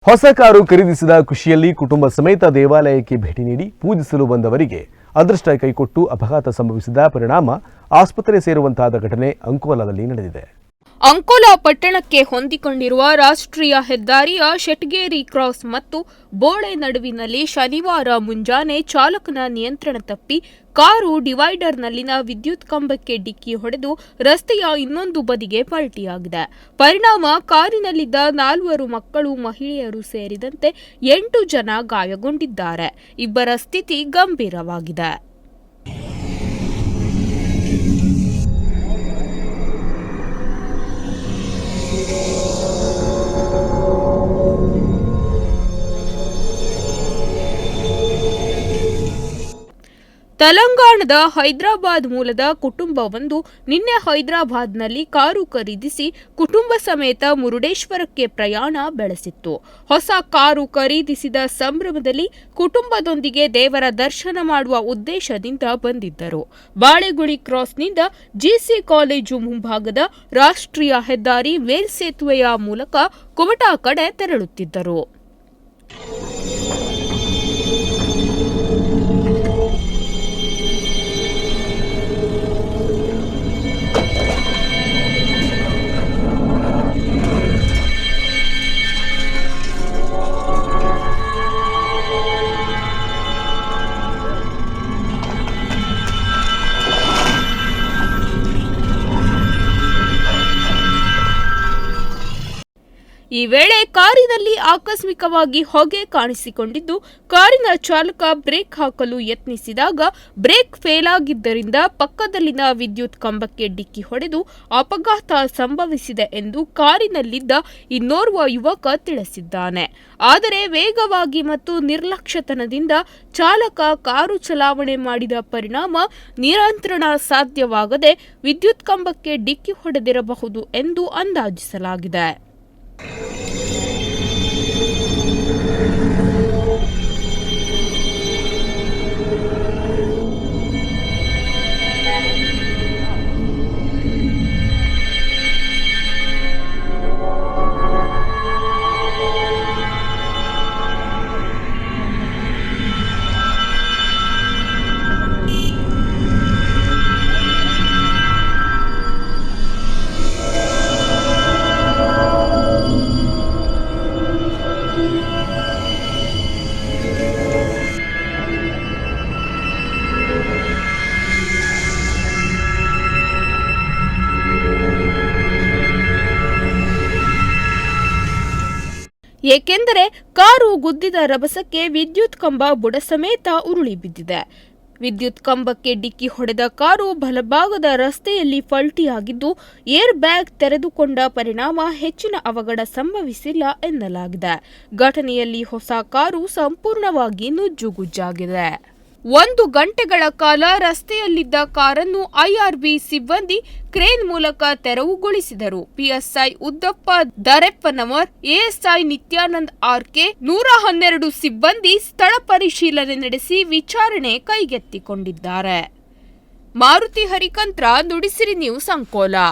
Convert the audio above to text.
ಹೊಸ ಕಾರು ಖರೀದಿಸಿದ ಖುಷಿಯಲ್ಲಿ ಕುಟುಂಬ ಸಮೇತ ದೇವಾಲಯಕ್ಕೆ ಭೇಟಿ ನೀಡಿ ಪೂಜಿಸಲು ಬಂದವರಿಗೆ ಅದೃಷ್ಟ ಕೈಕೊಟ್ಟು ಅಪಘಾತ ಸಂಭವಿಸಿದ ಪರಿಣಾಮ ಆಸ್ಪತ್ರೆ ಸೇರುವಂತಾದ ಘಟನೆ ಅಂಕೋಲಾದಲ್ಲಿ ನಡೆದಿದೆ. ಅಂಕೋಲಾ ಪಟ್ಟಣಕ್ಕೆ ಹೊಂದಿಕೊಂಡಿರುವ ರಾಷ್ಟ್ರೀಯ ಹೆದ್ದಾರಿಯ ಶೆಟ್ಗೇರಿ ಕ್ರಾಸ್ ಮತ್ತು ಬೋಳೆ ನಡುವಿನಲ್ಲಿ ಶನಿವಾರ ಮುಂಜಾನೆ ಚಾಲಕನ ನಿಯಂತ್ರಣ ತಪ್ಪಿ ಕಾರು ಡಿವೈಡರ್ನಲ್ಲಿನ ವಿದ್ಯುತ್ ಕಂಬಕ್ಕೆ ಡಿಕ್ಕಿ ಹೊಡೆದು ರಸ್ತೆಯ ಇನ್ನೊಂದು ಬದಿಗೆ ಪಲ್ಟಿಯಾಗಿದೆ. ಪರಿಣಾಮ ಕಾರಿನಲ್ಲಿದ್ದ 4 ಮಕ್ಕಳು, ಮಹಿಳೆಯರು ಸೇರಿದಂತೆ 8 ಜನ ಗಾಯಗೊಂಡಿದ್ದಾರೆ. ಇಬ್ಬರ ಸ್ಥಿತಿ ಗಂಭೀರವಾಗಿದೆ. ತೆಲಂಗಾಣದ ಹೈದರಾಬಾದ್ ಮೂಲದ ಕುಟುಂಬವೊಂದು ನಿನ್ನೆ ಹೈದರಾಬಾದ್ನಲ್ಲಿ ಕಾರು ಖರೀದಿಸಿ ಕುಟುಂಬ ಸಮೇತ ಮುರುಡೇಶ್ವರಕ್ಕೆ ಪ್ರಯಾಣ ಬೆಳೆಸಿತ್ತು. ಹೊಸ ಕಾರು ಖರೀದಿಸಿದ ಸಂಭ್ರಮದಲ್ಲಿ ಕುಟುಂಬದೊಂದಿಗೆ ದೇವರ ದರ್ಶನ ಮಾಡುವ ಉದ್ದೇಶದಿಂದ ಬಂದಿದ್ದರು. ಬಾಳೆಗುಳಿ ಕ್ರಾಸ್ನಿಂದ ಜಿಸಿ ಕಾಲೇಜು ಮುಂಭಾಗದ ರಾಷ್ಟ್ರೀಯ ಹೆದ್ದಾರಿ ಮೇಲ್ಸೇತುವೆಯ ಮೂಲಕ ಕುಮಟಾ ಕಡೆ ತೆರಳುತ್ತಿದ್ದರು. ಈ ವೇಳೆ ಕಾರಿನಲ್ಲಿ ಆಕಸ್ಮಿಕವಾಗಿ ಹೊಗೆ ಕಾಣಿಸಿಕೊಂಡಿದ್ದು, ಕಾರಿನ ಚಾಲಕ ಬ್ರೇಕ್ ಹಾಕಲು ಯತ್ನಿಸಿದಾಗ ಬ್ರೇಕ್ ಫೇಲ್ ಆಗಿದ್ದರಿಂದ ಪಕ್ಕದಲ್ಲಿನ ವಿದ್ಯುತ್ ಕಂಬಕ್ಕೆ ಡಿಕ್ಕಿ ಹೊಡೆದು ಅಪಘಾತ ಸಂಭವಿಸಿದೆ ಎಂದು ಕಾರಿನಲ್ಲಿದ್ದ ಇನ್ನೋರ್ವ ಯುವಕ ತಿಳಿಸಿದ್ದಾನೆ. ಆದರೆ ವೇಗವಾಗಿ ಮತ್ತು ನಿರ್ಲಕ್ಷ್ಯತನದಿಂದ ಚಾಲಕ ಕಾರು ಚಲಾವಣೆ ಮಾಡಿದ ಪರಿಣಾಮ ನಿಯಂತ್ರಣ ಸಾಧ್ಯವಾಗದೆ ವಿದ್ಯುತ್ ಕಂಬಕ್ಕೆ ಡಿಕ್ಕಿ ಹೊಡೆದಿರಬಹುದು ಎಂದು ಅಂದಾಜಿಸಲಾಗಿದೆ. ಏಕೆಂದರೆ ಕಾರು ಗುದ್ದಿದ ರಭಸಕ್ಕೆ ವಿದ್ಯುತ್ ಕಂಬ ಬುಡ ಸಮೇತ ಉರುಳಿ ಬಿದ್ದಿದೆ. ವಿದ್ಯುತ್ ಕಂಬಕ್ಕೆ ಡಿಕ್ಕಿ ಹೊಡೆದ ಕಾರು ಬಲಭಾಗದ ರಸ್ತೆಯಲ್ಲಿ ಪಲ್ಟಿಯಾಗಿದ್ದು, ಏರ್ ಬ್ಯಾಗ್ ತೆರೆದುಕೊಂಡ ಪರಿಣಾಮ ಹೆಚ್ಚಿನ ಅವಘಡ ಸಂಭವಿಸಿಲ್ಲ ಎನ್ನಲಾಗಿದೆ. ಘಟನೆಯಲ್ಲಿ ಹೊಸ ಕಾರು ಸಂಪೂರ್ಣವಾಗಿ ನುಜ್ಜುಗುಜ್ಜಾಗಿದೆ. 1 ಗಂಟೆಗಳ ಕಾಲ ರಸ್ತೆಯಲ್ಲಿದ್ದ ಕಾರನ್ನು ಐಆರ್ಬಿ ಸಿಬ್ಬಂದಿ ಕ್ರೇನ್ ಮೂಲಕ ತೆರವುಗೊಳಿಸಿದರು. ಪಿಎಸ್ಐ ಉದ್ದಪ್ಪ ದರೆಪ್ಪನವರ್, ಎಎಸ್ಐ ನಿತ್ಯಾನಂದ್ ಆರ್ಕೆ, 112 ಸಿಬ್ಬಂದಿ ಸ್ಥಳ ಪರಿಶೀಲನೆ ನಡೆಸಿ ವಿಚಾರಣೆ ಕೈಗೆತ್ತಿಕೊಂಡಿದ್ದಾರೆ. ಮಾರುತಿ ಹರಿಕಂತ್ರ, ನುಡಿಸಿರಿ ನ್ಯೂಸ್, ಅಂಕೋಲಾ.